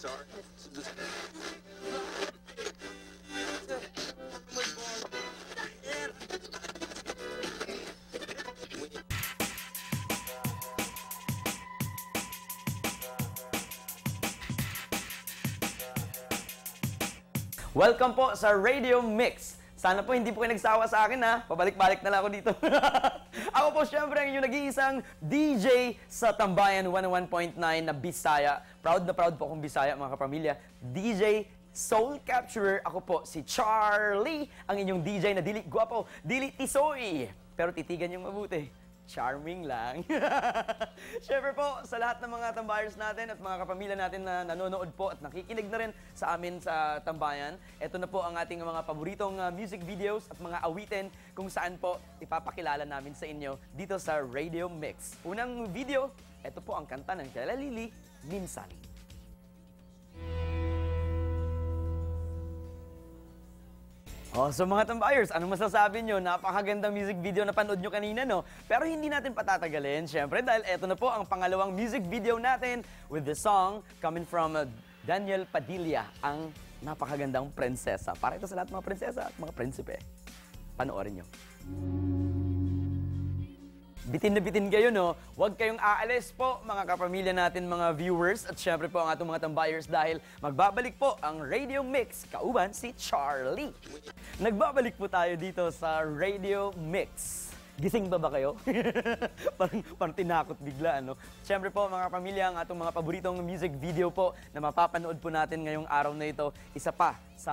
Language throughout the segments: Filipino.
Sorry. Welcome po sa Radio Mix. Sana po hindi po kayo nagsawa sa akin, ha. Pabalik-balik na lang ako dito. Ako po syempre ang inyong nag-iisang DJ sa Tambayan 101.9 na Bisaya. Proud na proud po akong Bisaya, mga kapamilya. DJ Soul Capturer. Ako po si Charlie, ang inyong DJ na dili guwapo, dili tisoy. Pero titigan yung mabuti. Charming lang. Siyempre po, sa lahat ng mga tambayers natin at mga kapamilya natin na nanonood po at nakikinig na rin sa amin sa Tambayan, ito na po ang ating mga paboritong music videos at mga awitin kung saan po ipapakilala namin sa inyo dito sa Radio Mix. Unang video, ito po ang kanta ng Kela Lili, Minsan. Oh, so mga tambayers, anong masasabi nyo? Napakagandang music video na panood nyo kanina, no? Pero hindi natin patatagalin, syempre, dahil eto na po ang pangalawang music video natin with the song coming from Daniel Padilla, ang napakagandang prinsesa. Para ito sa lahat ng mga prinsesa at mga prinsipe. Panoorin nyo. Bitin na bitin kayo, no? Huwag kayong aalis po, mga kapamilya natin, mga viewers, at syempre po ang atong mga tambayers dahil magbabalik po ang Radio Mix, kauban si Charlie. Nagbabalik po tayo dito sa Radio Mix. Gising ba kayo? parang tinakot bigla, ano? Siyempre po, mga pamilya, ang atong mga paboritong music video po na mapapanood po natin ngayong araw na ito, isa pa sa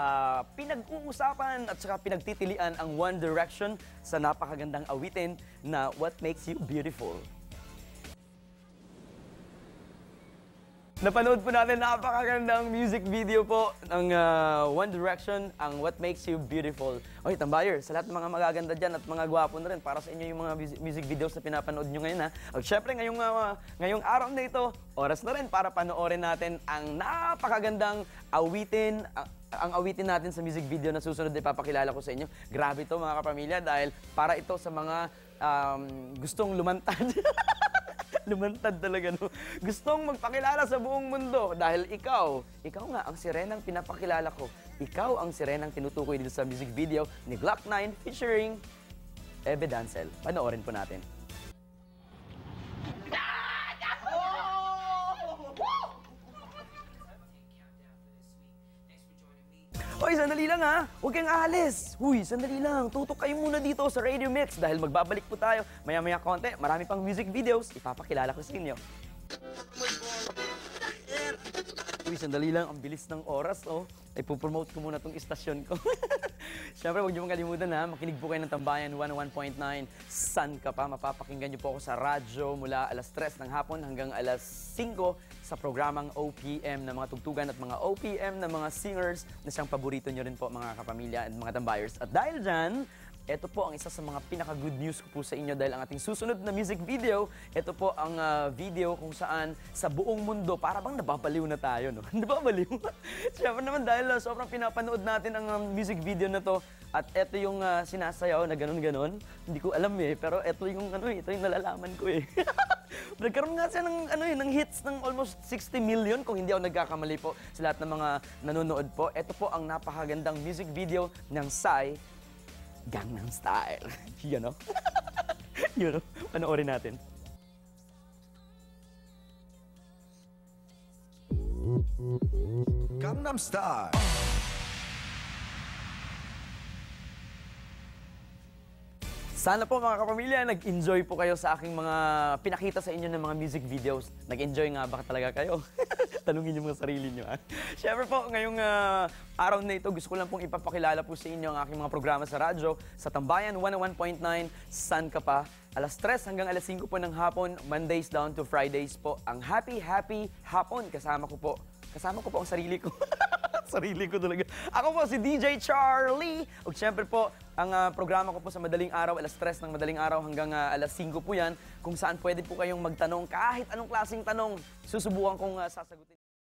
pinag-uusapan at saka pinagtitilian ang One Direction sa napakagandang awitin na What Makes You Beautiful. Napanood po natin napakagandang music video po ng One Direction, ang What Makes You Beautiful. Okay, tambayer, sa lahat ng mga magaganda dyan at mga gwapo na rin, para sa inyo yung mga music videos na pinapanood nyo ngayon, ha. At syempre, ngayong araw na ito, oras na rin para panoorin natin ang napakagandang awitin, ang awitin natin sa music video na susunod na ipapakilala ko sa inyo. Grabe ito, mga kapamilya, dahil para ito sa mga gustong lumantad. Lumantad talaga, no? Gustong magpakilala sa buong mundo dahil ikaw nga ang sirenang pinapakilala ko. Ikaw ang sirenang tinutukoy dito sa music video ni Glock 9 featuring Ebe Dancel. Panoorin po natin. Hoy, sandali lang, ha! Huwag kayong aalis! Huy, sandali lang. Tutok kayo muna dito sa Radio Mix dahil magbabalik po tayo. Maya-maya konti, marami pang music videos. Ipapakilala ko sa inyo. Uy, sandali lang. Ang bilis ng oras, oh. Ipopromote ko muna tong istasyon ko. Siyempre, huwag niyo makalimutan, ha. Makinig po kayo ng Tambayan 101.9. San ka pa? Mapapakinggan niyo po ako sa radyo mula alas 3 ng hapon hanggang alas 5 sa programang OPM na mga tugtugan at mga OPM na mga singers na siyang paborito nyo rin po, mga kapamilya at mga tambayers. At dahil dyan, ito po ang isa sa mga pinaka-good news ko po sa inyo dahil ang ating susunod na music video, ito po ang video kung saan sa buong mundo, para bang nababaliw na tayo, no? Nababaliw? Siyempre naman dahil sobrang pinapanood natin ang music video na to at ito yung sinasayaw na ganon-ganon. Hindi ko alam eh, pero ito yung nalalaman ko eh. Nagkaroon nga siya ng hits ng almost 60 million kung hindi ako nagkakamali po sa lahat ng mga nanonood po. Ito po ang napakagandang music video ng Psy, Gangnam Style. You know? You know? Panoorin natin. Gangnam Style. Sana po, mga kapamilya, nag-enjoy po kayo sa aking mga pinakita sa inyo ng mga music videos. Nag-enjoy nga ba talaga kayo? Tanungin niyo mga sarili niyo, ha? Siyempre po, ngayong araw na ito, gusto ko lang pong ipapakilala po sa inyo ang aking mga programa sa radyo, sa Tambayan 101.9, San ka pa? Alas 3 hanggang alas 5 po ng hapon, Mondays down to Fridays po. Ang happy hapon, kasama ko po ang sarili ko. Sarili ko talaga. Ako po si DJ Charlie. At syempre po, ang programa ko po sa madaling araw, alas 3 ng madaling araw hanggang alas 5 po yan, kung saan pwede po kayong magtanong kahit anong klaseng tanong, susubukan kong sasagutin.